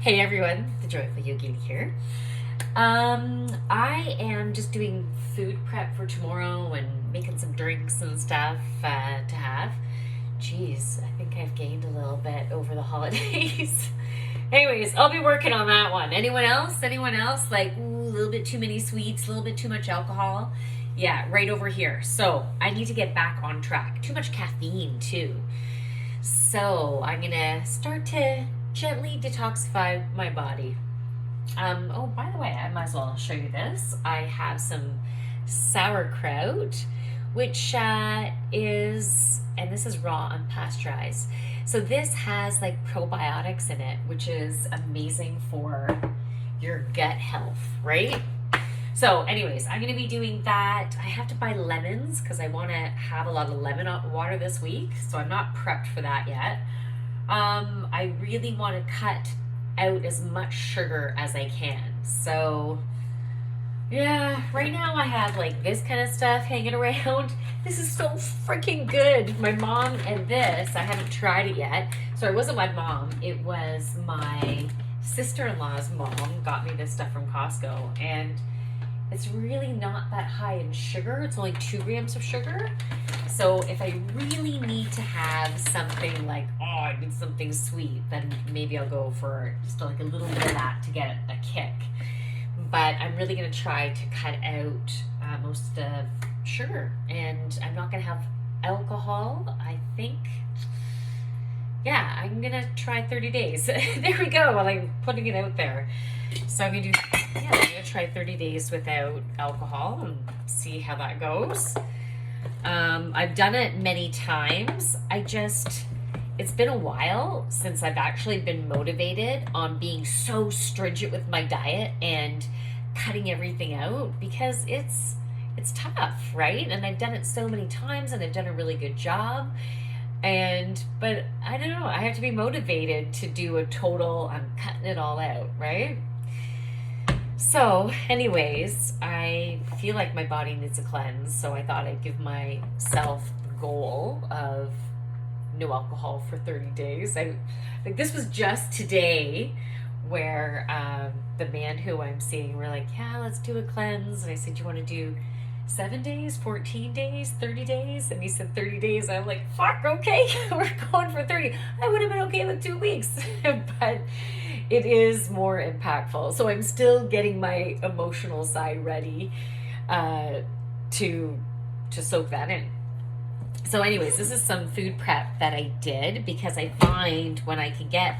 Hey everyone, the Joyful Yogini here. I am just doing food prep for tomorrow and making some drinks and stuff to have. Jeez, I think I've gained a little bit over the holidays. Anyways, I'll be working on that one. Anyone else? Anyone else? Like, ooh, a little bit too many sweets, a little bit too much alcohol. Yeah, right over here. So I need to get back on track. Too much caffeine too. So I'm gonna start to gently detoxify my body. Oh, by the way, I might as well show you this. I have some sauerkraut, which is, and this is raw, unpasteurized. So this has like probiotics in it, which is amazing for your gut health, right? So anyways, I'm going to be doing that. I have to buy lemons because I want to have a lot of lemon water this week. So I'm not prepped for that yet. I really want to cut out as much sugar as I can. So yeah, right now I have like this kind of stuff hanging around. This is so freaking good. My mom and this, I haven't tried it yet. So it wasn't my mom, it was my sister-in-law's mom got me this stuff from Costco, and it's really not that high in sugar. It's only 2 grams of sugar. So if I really need to have something like, oh, I need something sweet, then maybe I'll go for just like a little bit of that to get a kick. But I'm really gonna try to cut out most of sugar, and I'm not gonna have alcohol, I think. Yeah, I'm gonna try 30 days. There we go, like putting it out there. So I'm gonna I'm gonna try 30 days without alcohol and see how that goes. I've done it many times. It's been a while since I've actually been motivated on being so stringent with my diet and cutting everything out, because it's tough, right? And I've done it so many times and I've done a really good job. But I don't know, I have to be motivated to do a total, I'm cutting it all out, right? So anyways, I feel like my body needs a cleanse, so I thought I'd give myself the goal of no alcohol for 30 days. Like this was just today where the man who I'm seeing, we're like, yeah, let's do a cleanse. And I said, do you want to do 7 days, 14 days, 30 days? And he said 30 days. I'm like, fuck, okay, we're going for 30. I would have been okay with 2 weeks, but it is more impactful. So I'm still getting my emotional side ready to soak that in. So anyways, this is some food prep that I did, because I find when I can get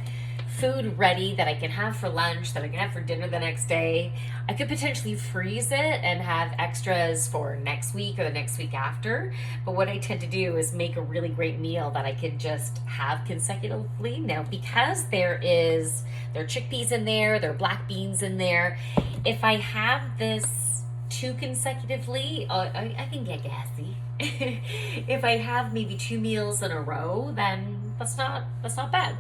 food ready that I can have for lunch, that I can have for dinner the next day, I could potentially freeze it and have extras for next week or the next week after. But what I tend to do is make a really great meal that I could just have consecutively. Now, because there are chickpeas in there are black beans in there, if I have this 2 consecutively, I can get gassy. If I have maybe 2 meals in a row, then that's not bad.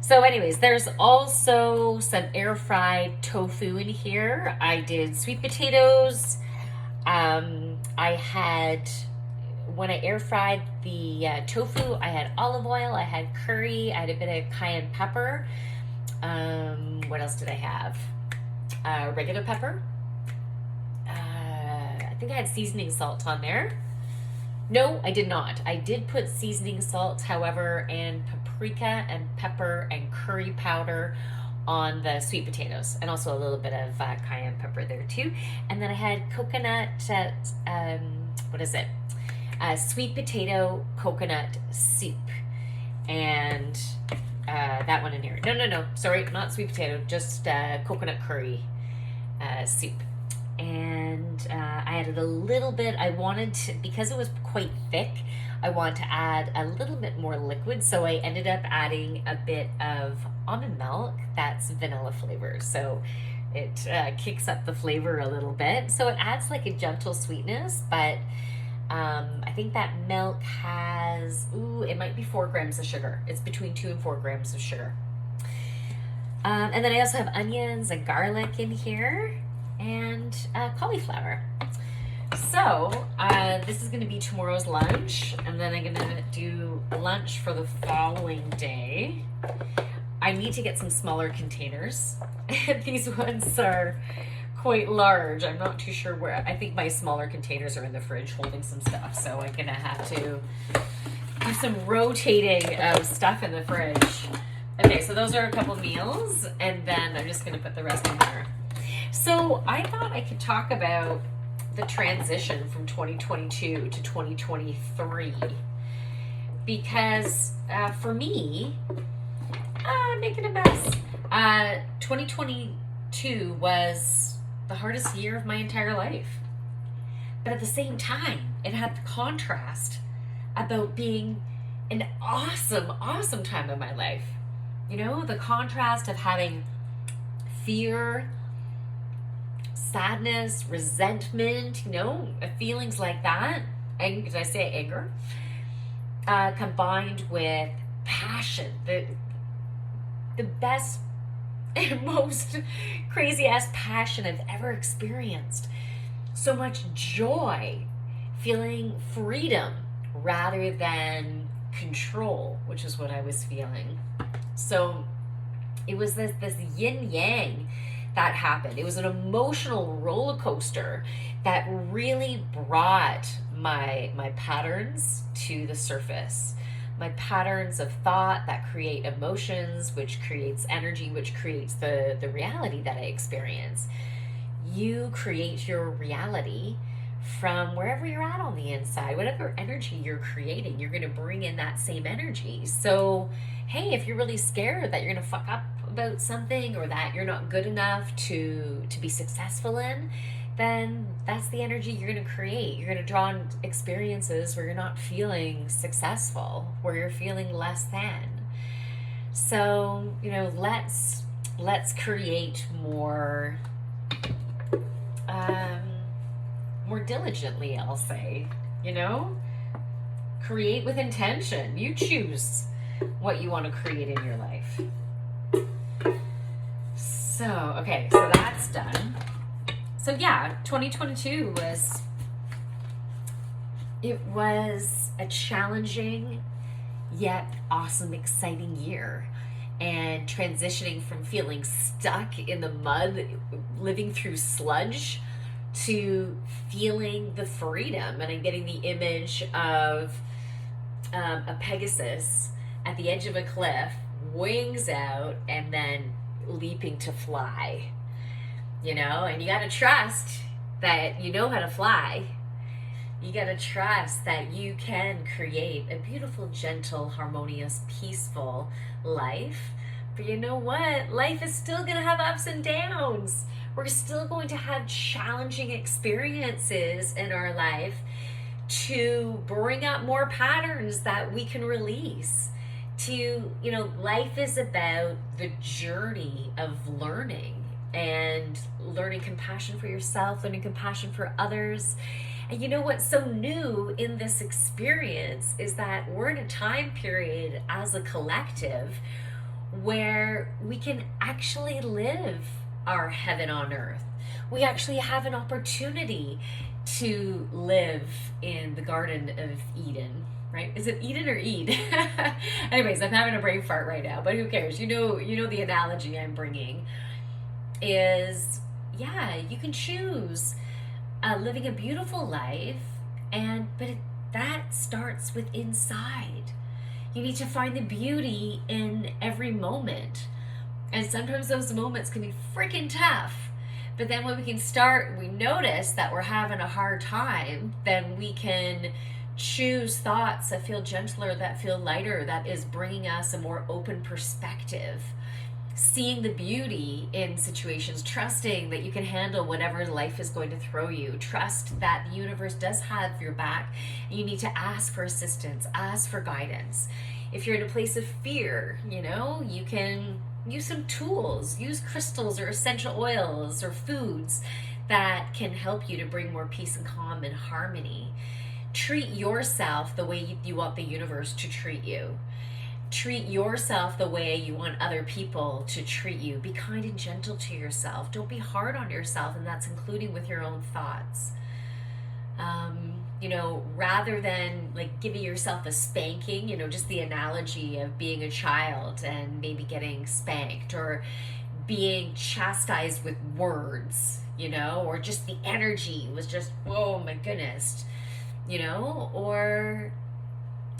So anyways, there's also some air fried tofu in here. I did sweet potatoes. When I air fried the tofu, I had olive oil, I had curry, I had a bit of cayenne pepper. What else did I have? Regular pepper. I think I had seasoning salt on there. No, I did not. I did put seasoning salt, however, and paprika and pepper and curry powder on the sweet potatoes, and also a little bit of cayenne pepper there too. And then I had coconut, sweet potato coconut soup, and that one in here. No, sorry, not sweet potato, just coconut curry soup. And I added a little bit, because it was quite thick, I wanted to add a little bit more liquid, so I ended up adding a bit of almond milk that's vanilla flavor, so it kicks up the flavor a little bit, so it adds like a gentle sweetness. But I think that milk has, it might be 4 grams of sugar. It's between 2 and 4 grams of sugar. And then I also have onions and garlic in here, and cauliflower. So this is going to be tomorrow's lunch, and then I'm going to do lunch for the following day. I need to get some smaller containers. These ones are quite large. I'm not too sure where. I think my smaller containers are in the fridge holding some stuff. So I'm going to have to do some rotating of stuff in the fridge. Okay, so those are a couple meals. And then I'm just going to put the rest in there. So I thought I could talk about the transition from 2022 to 2023. Because for me, making a mess. 2022 was the hardest year of my entire life. But at the same time, it had the contrast about being an awesome, awesome time of my life. You know, the contrast of having fear, sadness, resentment, you know, feelings like that. And did I say anger? Combined with passion, the best and most crazy ass passion I've ever experienced. So much joy, feeling freedom rather than control, which is what I was feeling. So it was this yin yang that happened. It was an emotional roller coaster that really brought my patterns to the surface. My patterns of thought that create emotions, which creates energy, which creates the reality that I experience. You create your reality from wherever you're at on the inside. Whatever energy you're creating, you're going to bring in that same energy. So, hey, if you're really scared that you're going to fuck up about something or that you're not good enough to be successful in, then that's the energy you're going to create. You're going to draw on experiences where you're not feeling successful, where you're feeling less than. So, you know, let's create more more diligently, I'll say. You know, create with intention. You choose what you want to create in your life. So, okay, so that's done. So yeah, 2022 was a challenging yet awesome, exciting year. And transitioning from feeling stuck in the mud, living through sludge, to feeling the freedom. And I'm getting the image of a Pegasus at the edge of a cliff, wings out, and then leaping to fly. You know, and you got to trust that you know how to fly. You got to trust that you can create a beautiful, gentle, harmonious, peaceful life. But you know what? Life is still going to have ups and downs. We're still going to have challenging experiences in our life to bring up more patterns that we can release. Life is about the journey of learning. And learning compassion for yourself, learning compassion for others. And you know what's so new in this experience is that we're in a time period as a collective where we can actually live our heaven on earth. We actually have an opportunity to live in the Garden of Eden. Right? Is it Eden or Ede? Anyways, I'm having a brain fart right now, but who cares? You know the analogy I'm bringing. Is, yeah, you can choose living a beautiful life, but that starts with inside. You need to find the beauty in every moment. And sometimes those moments can be freaking tough. But then when we notice that we're having a hard time, then we can choose thoughts that feel gentler, that feel lighter, that is bringing us a more open perspective. Seeing the beauty in situations, trusting that you can handle whatever life is going to throw you. Trust that the universe does have your back. You need to ask for assistance, ask for guidance. If you're in a place of fear, you can use some tools, use crystals or essential oils or foods that can help you to bring more peace and calm and harmony. Treat yourself the way you want the universe to treat you. Treat yourself the way you want other people to treat you. Be kind and gentle to yourself. Don't be hard on yourself, and that's including with your own thoughts. you know, rather than like giving yourself a spanking, you know, just the analogy of being a child and maybe getting spanked, or being chastised with words, you know, or just the energy was just, oh my goodness, you know, or,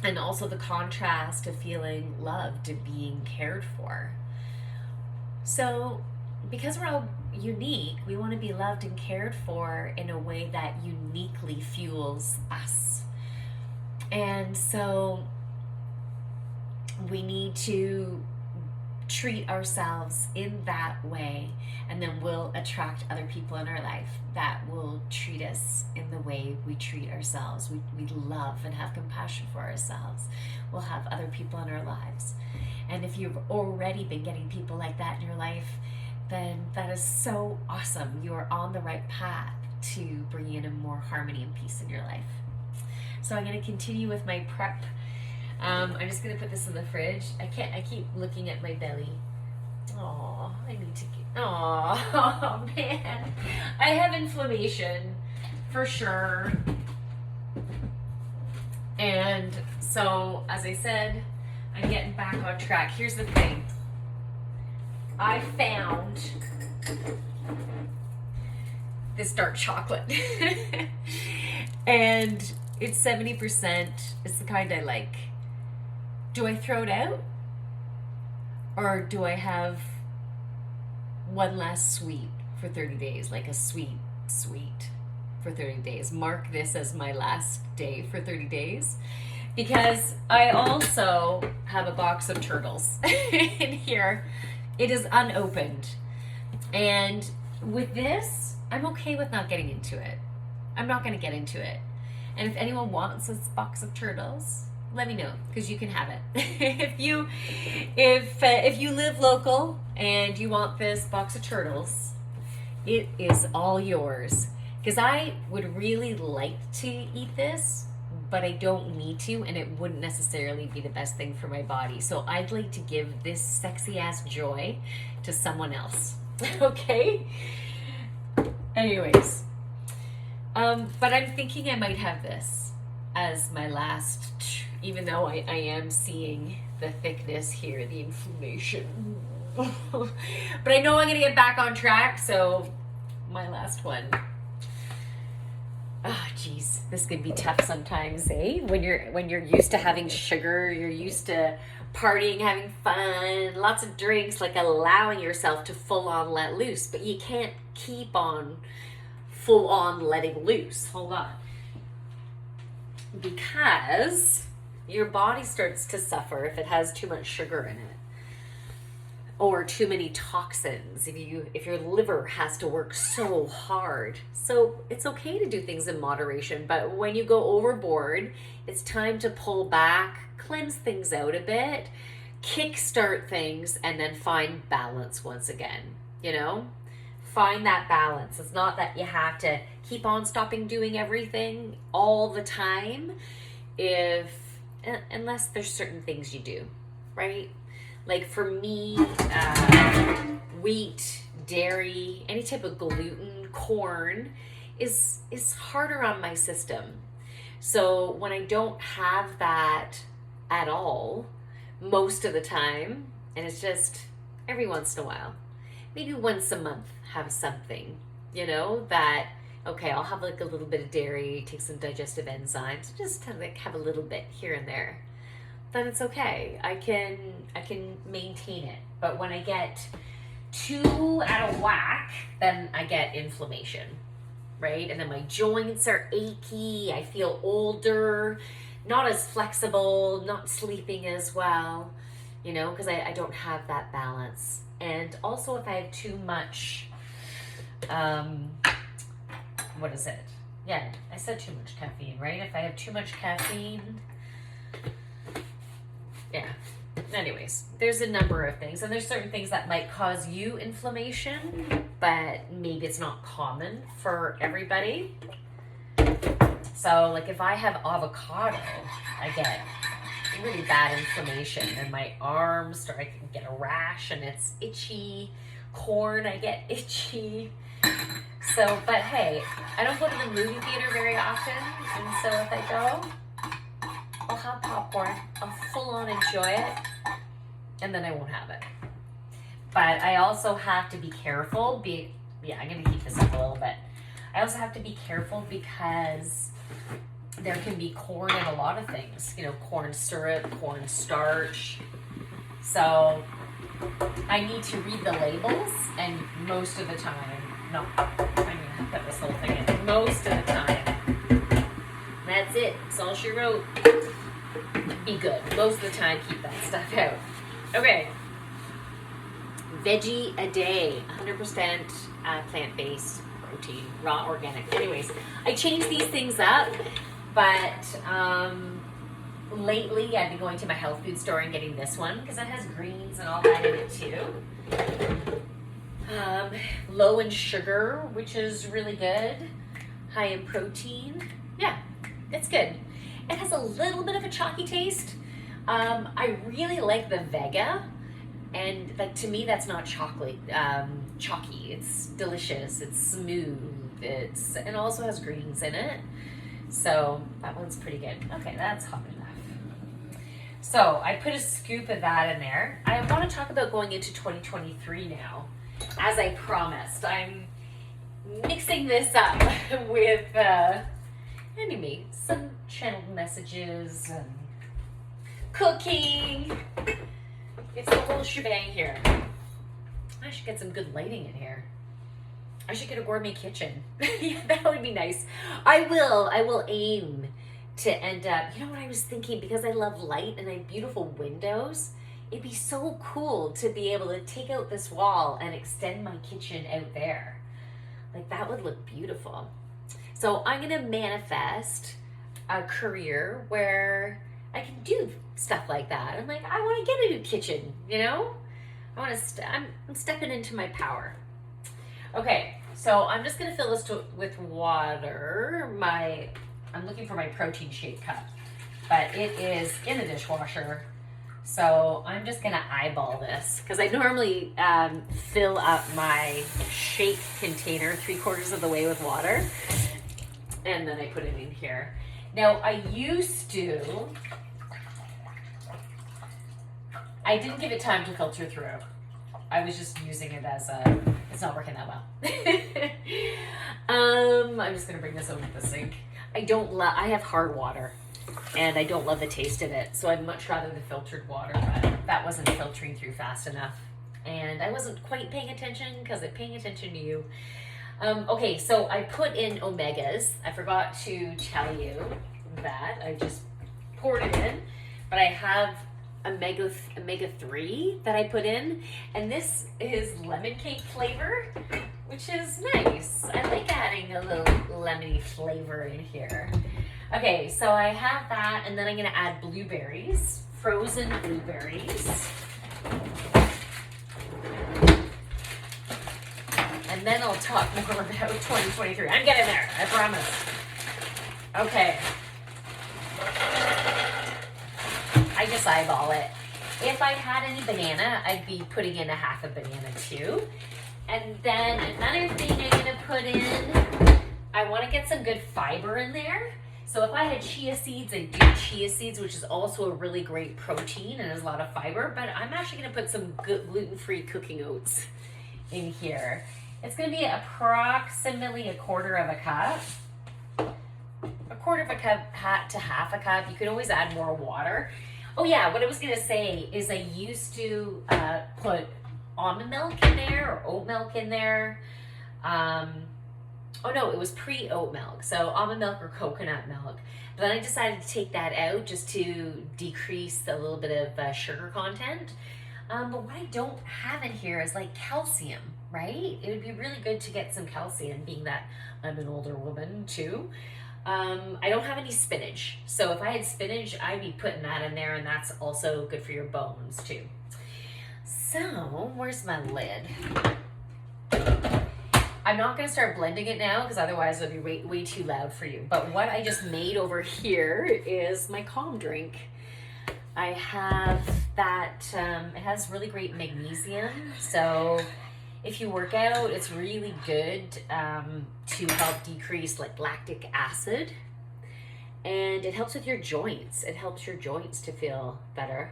and also the contrast of feeling loved and being cared for. So, because we're all unique, we want to be loved and cared for in a way that uniquely fuels us. And so, we need to treat ourselves in that way, and then we'll attract other people in our life that will treat us in the way we treat ourselves. We love and have compassion for ourselves. We'll have other people in our lives. And if you've already been getting people like that in your life, then that is so awesome. You are on the right path to bring in a more harmony and peace in your life. So I'm going to continue with my prep. I'm just going to put this in the fridge. I keep looking at my belly. Oh, I need to get, oh man. I have inflammation for sure. And so, as I said, I'm getting back on track. Here's the thing. I found this dark chocolate. And it's 70%. It's the kind I like. Do I throw it out? Or do I have one last sweet for 30 days? Like a sweet for 30 days. Mark this as my last day for 30 days. Because I also have a box of turtles in here. It is unopened. And with this, I'm okay with not getting into it. I'm not going to get into it. And if anyone wants this box of turtles, let me know, because you can have it. If you live local and you want this box of turtles, it is all yours. Because I would really like to eat this, but I don't need to, and it wouldn't necessarily be the best thing for my body. So I'd like to give this sexy ass joy to someone else. Okay? Anyways, but I'm thinking I might have this as my last, even though I am seeing the thickness here, the inflammation. But I know I'm gonna get back on track, so my last one. Oh geez, this can be tough sometimes, eh? When you're used to having sugar, you're used to partying, having fun, lots of drinks, like allowing yourself to full on let loose, but you can't keep on full on letting loose. Hold on. Because your body starts to suffer if it has too much sugar in it, or too many toxins, if your liver has to work so hard. So it's okay to do things in moderation, but when you go overboard, it's time to pull back, cleanse things out a bit, kickstart things, and then find balance once again. You know, find that balance. It's not that you have to keep on stopping doing everything all the time, unless there's certain things you do, right? Like for me, wheat, dairy, any type of gluten, corn is harder on my system. So when I don't have that at all, most of the time, and it's just every once in a while, maybe once a month, have something, you know, that, okay, I'll have like a little bit of dairy, take some digestive enzymes, just kind of like have a little bit here and there. Then it's okay. I can maintain it. But when I get too out of whack, then I get inflammation, right? And then my joints are achy. I feel older, not as flexible, not sleeping as well, you know, because I don't have that balance. And also if I have too much, what is it? Yeah, I said too much caffeine, right? If I have too much caffeine, yeah. Anyways, there's a number of things, and there's certain things that might cause you inflammation, but maybe it's not common for everybody. So, like if I have avocado, I get really bad inflammation, and my arms I can get a rash, and it's itchy. Corn, I get itchy. So, but hey, I don't go to the movie theater very often, and so if I go, I'll have popcorn, I'll full on enjoy it, and then I won't have it. But I also have to be careful. I'm gonna keep this up a little bit. I also have to be careful because there can be corn in a lot of things. You know, corn syrup, corn starch. So I need to read the labels, and most of the time, no, I'm gonna put this whole thing in. Most of the time, that's it. That's all she wrote. Be good. Most of the time, keep that stuff out. Okay. Veggie a day, 100% plant-based protein, raw organic. Anyways, I changed these things up, but lately I've been going to my health food store and getting this one because it has greens and all that in it too. Low in sugar, which is really good. High in protein. Yeah, it's good. It has a little bit of a chalky taste. I really like the Vega. And like to me, that's not chocolate, chalky. It's delicious. It's smooth. And also has greens in it. So that one's pretty good. Okay, that's hot enough. So I put a scoop of that in there. I want to talk about going into 2023 now, as I promised. I'm mixing this up with anyway, some channeled messages and cooking. It's the whole shebang here. I should get some good lighting in here. I should get a gourmet kitchen. Yeah, that would be nice. I will aim to end up, you know what I was thinking, because I love light and I have beautiful windows, it'd be so cool to be able to take out this wall and extend my kitchen out there. Like that would look beautiful. So I'm gonna manifest a career where I can do stuff like that. I'm like, I want to get a new kitchen, you know? I'm stepping into my power. Okay, so I'm just gonna fill this with water. I'm looking for my protein shake cup, but it is in the dishwasher. So I'm just gonna eyeball this because I normally fill up my shake container 3/4 of the way with water, and then I put it in here. Now I didn't give it time to filter through. I was just using it as it's not working that well. I'm just gonna bring this over to the sink. I have hard water and I don't love the taste of it. So I'd much rather the filtered water, but that wasn't filtering through fast enough. And I wasn't quite paying attention because I'm paying attention to you. Okay, so I put in omegas. I forgot to tell you that. I just poured it in, but I have omega-3 that I put in, and this is lemon cake flavor, which is nice. I like adding a little lemony flavor in here. Okay, so I have that, and then I'm gonna add blueberries, frozen blueberries. And then I'll talk more about 2023. I'm getting there, I promise. Okay. I just eyeball it. If I had any banana, I'd be putting in a half a banana too. And then another thing I'm gonna put in, I wanna get some good fiber in there. So if I had chia seeds, I'd do chia seeds, which is also a really great protein and has a lot of fiber, but I'm actually gonna put some good gluten-free cooking oats in here. It's gonna be approximately 1/4 of a cup. 1/4 of a cup to half a cup. You could always add more water. Oh yeah, what I was gonna say is I used to put almond milk in there or oat milk in there. Oh no, it was pre-oat milk, so almond milk or coconut milk. But then I decided to take that out just to decrease a little bit of sugar content. But what I don't have in here is like calcium, right? It would be really good to get some calcium, being that I'm an older woman too. I don't have any spinach. So if I had spinach, I'd be putting that in there, and that's also good for your bones too. So where's my lid? I'm not gonna start blending it now because otherwise it'll be way too loud for you. But what I just made over here is my calm drink. I have that, it has really great magnesium. So If you work out, it's really good to help decrease like lactic acid, and it helps with your joints. It helps your joints to feel better,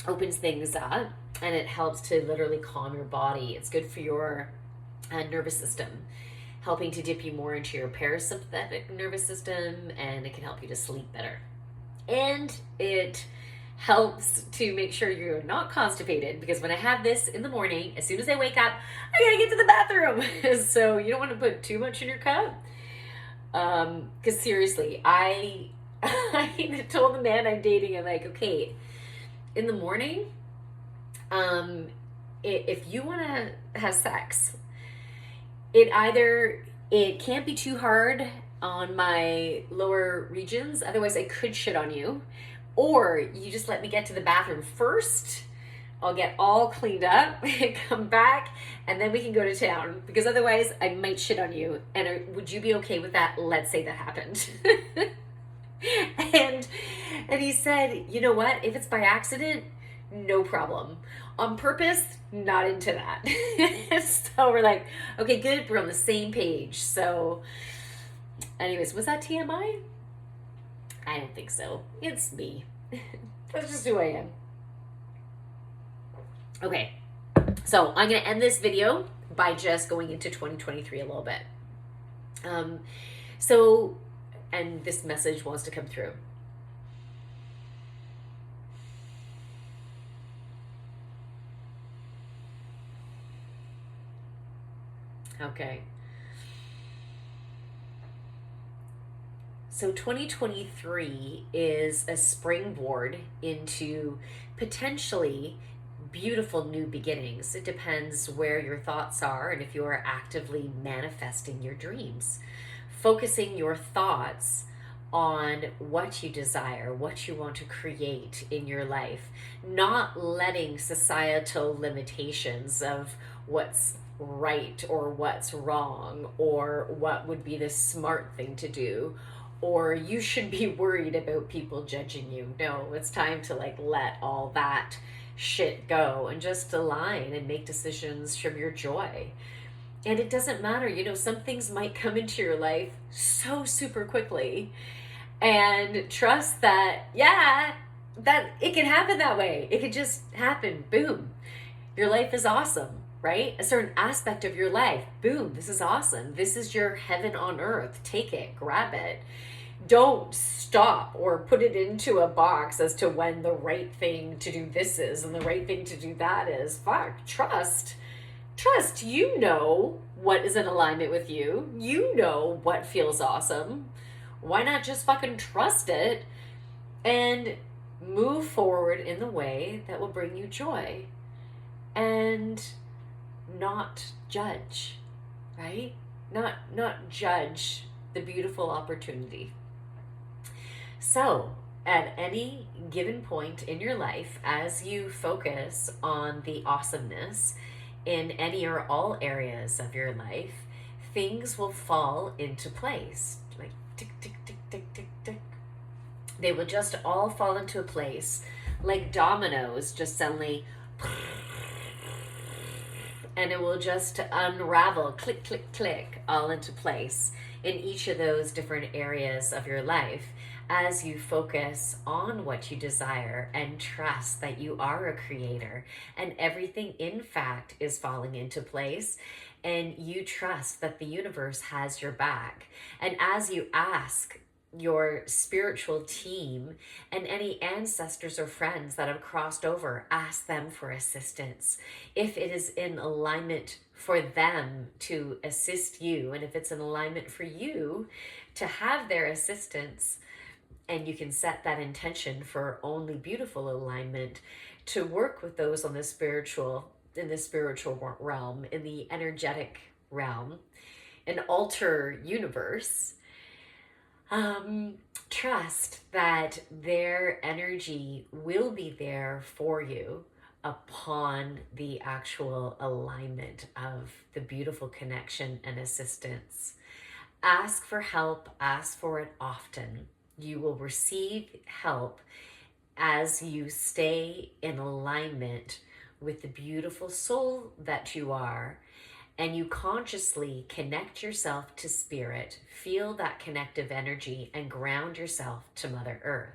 opens things up, and it helps to literally calm your body. It's good for your nervous system, helping to dip you more into your parasympathetic nervous system, and it can help you to sleep better. And it helps to make sure you're not constipated, because when I have this in the morning, as soon as I wake up, I gotta get to the bathroom. So you don't want to put too much in your cup. Because seriously, I told the man I'm dating, I'm like, okay, in the morning, if you want to have sex, it can't be too hard on my lower regions, otherwise I could shit on you, or you just let me get to the bathroom first. I'll get all cleaned up, come back, and then we can go to town, because otherwise I might shit on you. And would you be okay with that? Let's say that happened. and he said, you know what, if it's by accident, no problem. On purpose, not into that. So we're like, okay, good, we're on the same page. So anyways, was that TMI? I don't think so. It's me. That's just who I am. Okay, so I'm going to end this video by just going into 2023 a little bit. And this message wants to come through. Okay. So 2023 is a springboard into potentially beautiful new beginnings. It depends where your thoughts are and if you are actively manifesting your dreams. Focusing your thoughts on what you desire, what you want to create in your life, not letting societal limitations of what's right or what's wrong or what would be the smart thing to do, or you should be worried about people judging you. No, it's time to like let all that shit go and just align and make decisions from your joy. And it doesn't matter, you know, some things might come into your life so super quickly, and trust that, yeah, that it can happen that way. It could just happen. Boom. Your life is awesome, right? A certain aspect of your life, boom, this is awesome. This is your heaven on earth. Take it, grab it. Don't stop or put it into a box as to when the right thing to do this is and the right thing to do that is. Fuck, trust, you know what is in alignment with you. You know what feels awesome. Why not just fucking trust it and move forward in the way that will bring you joy and not judge, right? Not judge the beautiful opportunity. So, at any given point in your life, as you focus on the awesomeness in any or all areas of your life, things will fall into place. Like tick, tick, tick, tick, tick, tick. They will just all fall into a place like dominoes, just suddenly, and it will just unravel, click, click, click, all into place in each of those different areas of your life, as you focus on what you desire and trust that you are a creator and everything in fact is falling into place, and you trust that the universe has your back. And as you ask your spiritual team and any ancestors or friends that have crossed over, ask them for assistance. If it is in alignment for them to assist you, and if it's in alignment for you to have their assistance, and you can set that intention for only beautiful alignment to work with those on the spiritual, in the spiritual realm, in the energetic realm, an alter universe, trust that their energy will be there for you upon the actual alignment of the beautiful connection and assistance. Ask for help, ask for it often. You will receive help as you stay in alignment with the beautiful soul that you are, and you consciously connect yourself to spirit, feel that connective energy, and ground yourself to Mother Earth.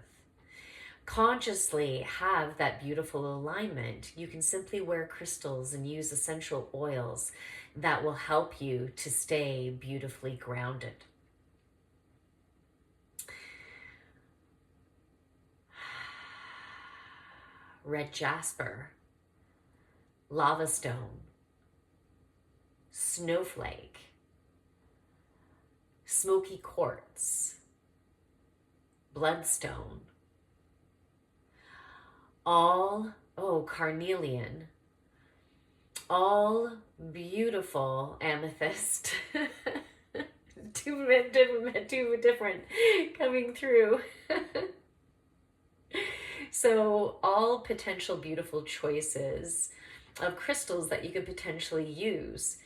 Consciously have that beautiful alignment. You can simply wear crystals and use essential oils that will help you to stay beautifully grounded. Red jasper, lava stone, snowflake, smoky quartz, bloodstone, carnelian, all beautiful amethyst. two different coming through. So all potential beautiful choices of crystals that you could potentially use.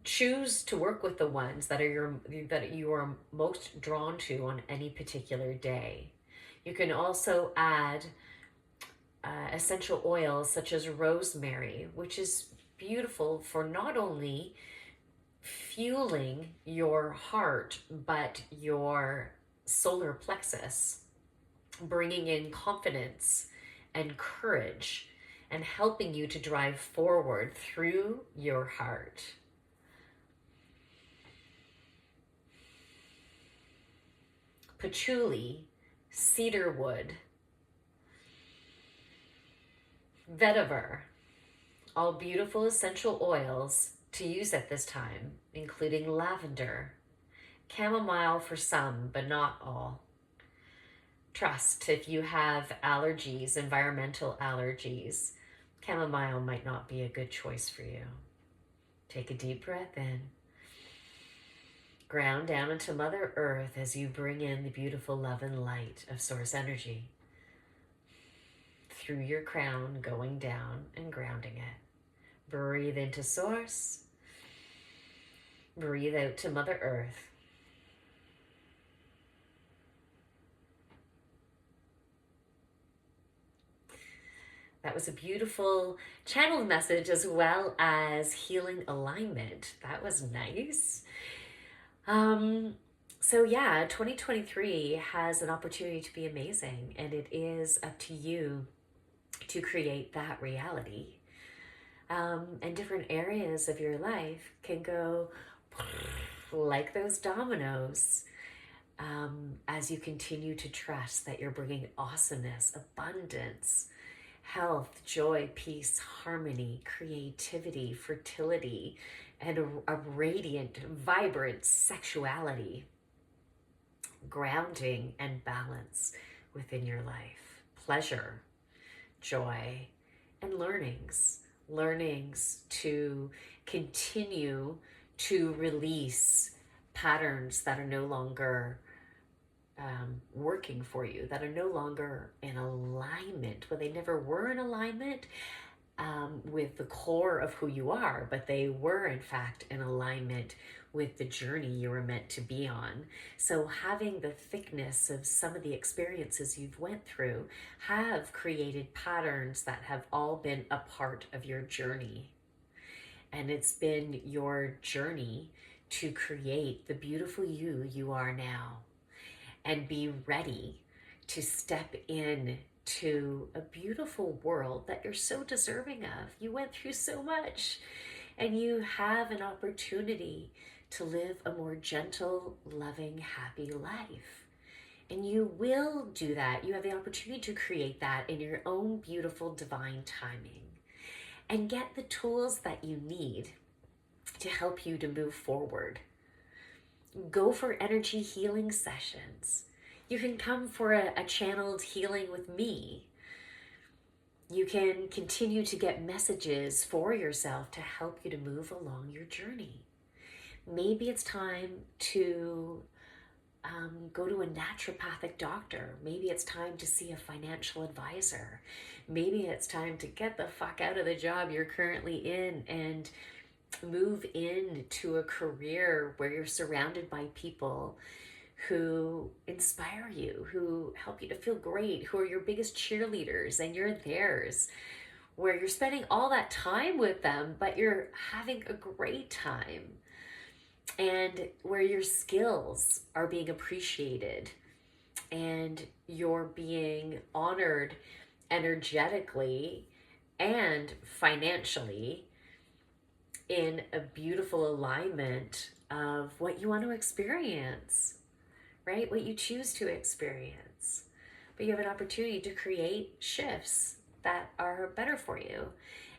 Choose to work with the ones that you are most drawn to on any particular day. You can also add essential oils such as rosemary, which is beautiful for not only fueling your heart, but your solar plexus, bringing in confidence and courage and helping you to drive forward through your heart. Patchouli, cedarwood, vetiver, all beautiful essential oils to use at this time, including lavender, chamomile for some, but not all. Trust, if you have allergies, environmental allergies, chamomile might not be a good choice for you. Take a deep breath in. Ground down into Mother Earth as you bring in the beautiful love and light of Source energy through your crown, going down and grounding it. Breathe into Source. Breathe out to Mother Earth. That was a beautiful channeled message as well as healing alignment. That was nice. So yeah, 2023 has an opportunity to be amazing, and it is up to you to create that reality. And different areas of your life can go like those dominoes as you continue to trust that you're bringing awesomeness, abundance, health, joy, peace, harmony, creativity, fertility, and a radiant, vibrant sexuality, grounding and balance within your life, pleasure, joy, and learnings to continue to release patterns that are no longer working for you, that are no longer in alignment. Well, they never were in alignment with the core of who you are, but they were in fact in alignment with the journey you were meant to be on. So having the thickness of some of the experiences you've went through have created patterns that have all been a part of your journey. And it's been your journey to create the beautiful you are now, and be ready to step in to a beautiful world that you're so deserving of. You went through so much, and you have an opportunity to live a more gentle, loving, happy life. And you will do that. You have the opportunity to create that in your own beautiful divine timing, and get the tools that you need to help you to move forward. Go for energy healing sessions. You can come for a channeled healing with me. You can continue to get messages for yourself to help you to move along your journey. Maybe it's time to go to a naturopathic doctor. Maybe it's time to see a financial advisor. Maybe it's time to get the fuck out of the job you're currently in and move into a career where you're surrounded by people who inspire you, who help you to feel great, who are your biggest cheerleaders and you're theirs. where you're spending all that time with them, but you're having a great time, and where your skills are being appreciated and you're being honored energetically and financially in a beautiful alignment of what you want to experience, right? What you choose to experience. But you have an opportunity to create shifts that are better for you.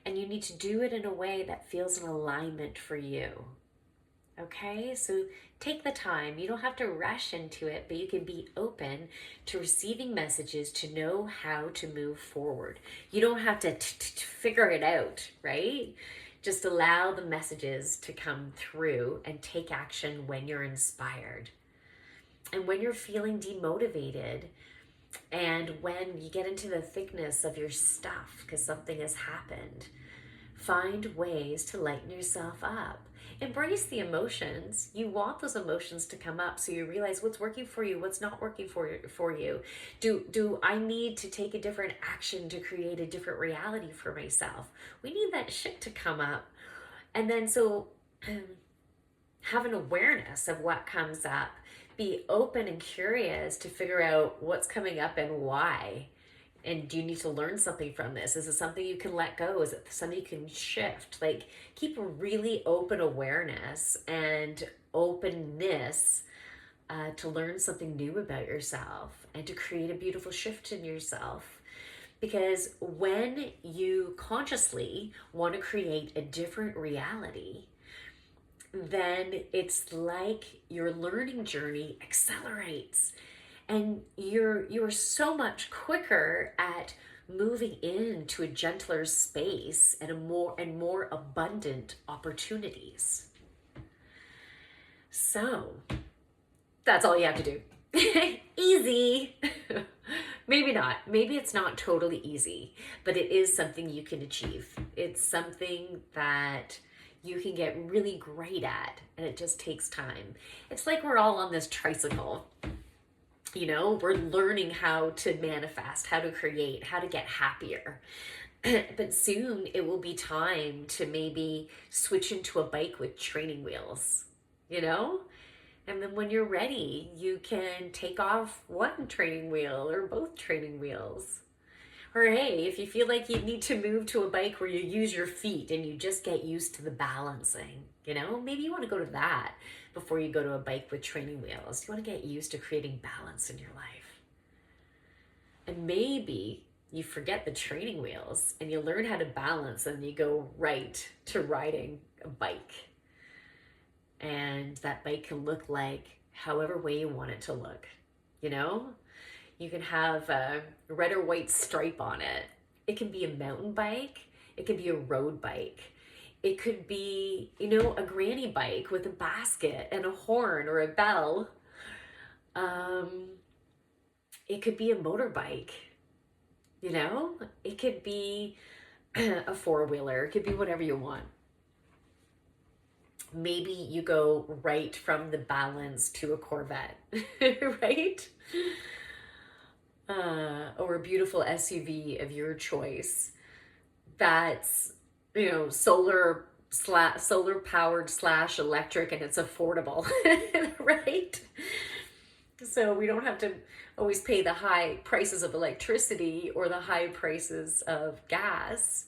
And you need to do it in a way that feels in alignment for you. Okay, so take the time. You don't have to rush into it, but you can be open to receiving messages to know how to move forward. You don't have to figure it out, right? Just allow the messages to come through and take action when you're inspired. And when you're feeling demotivated, and when you get into the thickness of your stuff because something has happened, find ways to lighten yourself up. Embrace the emotions. You want those emotions to come up so you realize what's working for you, what's not working for you. Do I need to take a different action to create a different reality for myself? We need that shit to come up. And then so have an awareness of what comes up. Be open and curious to figure out what's coming up and why. And do you need to learn something from this? Is it something you can let go? Is it something you can shift? Like, keep a really open awareness and openness to learn something new about yourself and to create a beautiful shift in yourself. Because when you consciously want to create a different reality, then it's like your learning journey accelerates. And you're so much quicker at moving into a gentler space and more abundant opportunities. So that's all you have to do. Easy. Maybe not. Maybe it's not totally easy, but it is something you can achieve. It's something that you can get really great at, and it just takes time. It's like we're all on this tricycle. You know, we're learning how to manifest, how to create, how to get happier. But soon it will be time to maybe switch into a bike with training wheels, you know? And then when you're ready, you can take off one training wheel or both training wheels. Or hey, if you feel like you need to move to a bike where you use your feet and you just get used to the balancing, you know, maybe you want to go to that before you go to a bike with training wheels. You want to get used to creating balance in your life. And maybe you forget the training wheels and you learn how to balance and you go right to riding a bike. And that bike can look like however way you want it to look, you know? You can have a red or white stripe on it. It can be a mountain bike. It could be a road bike. It could be, you know, a granny bike with a basket and a horn or a bell. It could be a motorbike, you know? It could be a four-wheeler. It could be whatever you want. Maybe you go right from the balance to a Corvette, right? Or a beautiful SUV of your choice that's, you know, solar powered / electric, and it's affordable, right? So we don't have to always pay the high prices of electricity or the high prices of gas.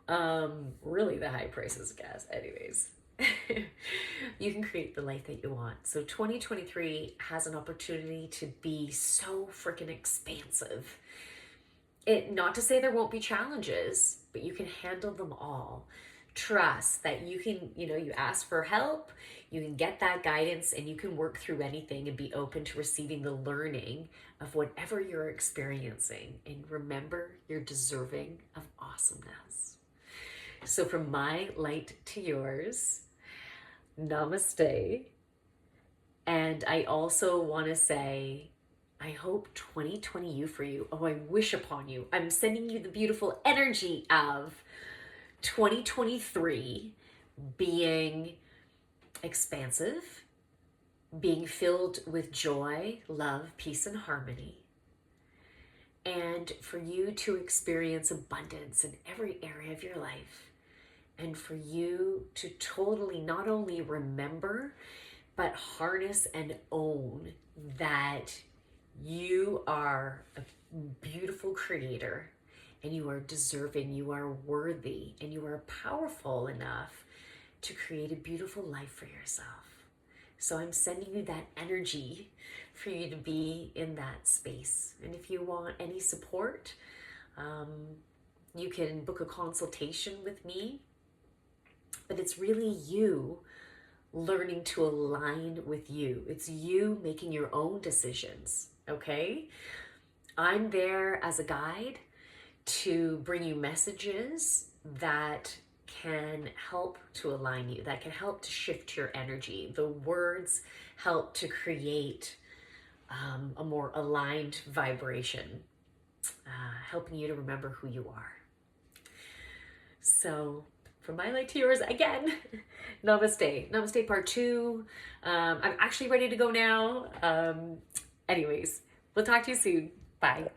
Really the high prices of gas, anyways. You can create the life that you want. So 2023 has an opportunity to be so freaking expansive. Not to say there won't be challenges, but you can handle them all. Trust that you can, you know, you ask for help, you can get that guidance, and you can work through anything and be open to receiving the learning of whatever you're experiencing. And remember, you're deserving of awesomeness. So from my light to yours, namaste. And I also want to say, I hope 2020 you for you. Oh, I wish upon you. I'm sending you the beautiful energy of 2023 being expansive, being filled with joy, love, peace, and harmony, and for you to experience abundance in every area of your life, and for you to totally not only remember, but harness and own that you are a beautiful creator, and you are deserving, you are worthy, and you are powerful enough to create a beautiful life for yourself. So I'm sending you that energy for you to be in that space. And if you want any support, you can book a consultation with me. But it's really you learning to align with you. It's you making your own decisions, okay? I'm there as a guide to bring you messages that can help to align you, that can help to shift your energy. The words help to create a more aligned vibration, helping you to remember who you are. So from my light to yours again, namaste. Namaste part 2. I'm actually ready to go now. Anyways, we'll talk to you soon. Bye.